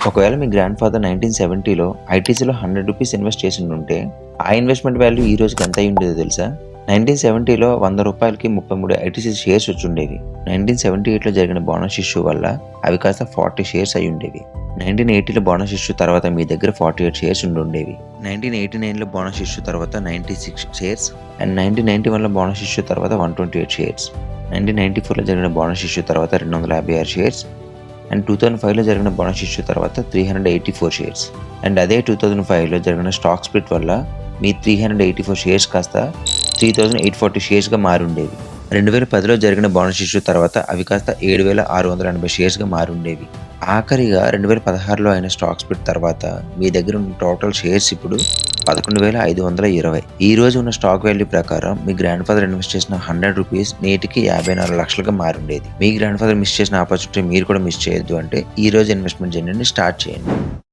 ఒకవేళ మీ grand father 1970లో ఐటీసీలో ₹100 invest చేసి ఉంటే ఆ ఇన్వెస్ట్మెంట్ వాల్యూ ఈ రోజుకి ఎంత అయి ఉండేదో తెలుసా? 1970లో ₹100కి 33 ఐటీసీ షేర్స్ వచ్చి ఉండేవి. 1978లో జరిగిన బోనస్ ఇష్యూ వల్ల అవి కాస్త 40 షేర్స్ అయి ఉండేవి. 1980లో బోనస్ ఇష్యూ తర్వాత మీ దగ్గర 48 షేర్స్ ఉండి ఉండేవి. 1989లో బోనస్ ఇష్యూ తర్వాత 96 షేర్స్ అండ్ 1991లో బోనస్ ఇష్యూ తర్వాత 128 షేర్స్. 1994లో జరిగిన బోనస్ ఇష్యూ తర్వాత 256 షేర్స్ అండ్ 2005లో జరిగిన బోనస్ ఇష్యూ తర్వాత 384 షేర్స్. అండ్ అదే 2005లో జరిగిన స్టాక్ స్ప్లిట్ వల్ల మీ 384 షేర్స్ కాస్త 3840 షేర్స్గా మారి ఉండేవి. 2010లో జరిగిన బోనస్ ఇష్యూ తర్వాత అవి కాస్త 7680 షేర్స్గా మారి ఉండేవి. ఆఖరిగా 2016లో అయిన స్టాక్ స్ప్లిట్ తర్వాత మీ దగ్గర ఉన్న టోటల్ షేర్స్ ఇప్పుడు 11,520. ఈ రోజు ఉన్న స్టాక్ వాల్యూ ప్రకారం మీ గ్రాండ్ ఫాదర్ ఇన్వెస్ట్ చేసిన ₹100 నేటికి 54 లక్షలుగా మారుండేది. మీ గ్రాండ్ ఫాదర్ మిస్ చేసిన ఆపర్చునిటీ మీరు కూడా మిస్ చేయొద్దు అంటే ఈ రోజు ఇన్వెస్ట్మెంట్ జర్నీని స్టార్ట్ చేయండి.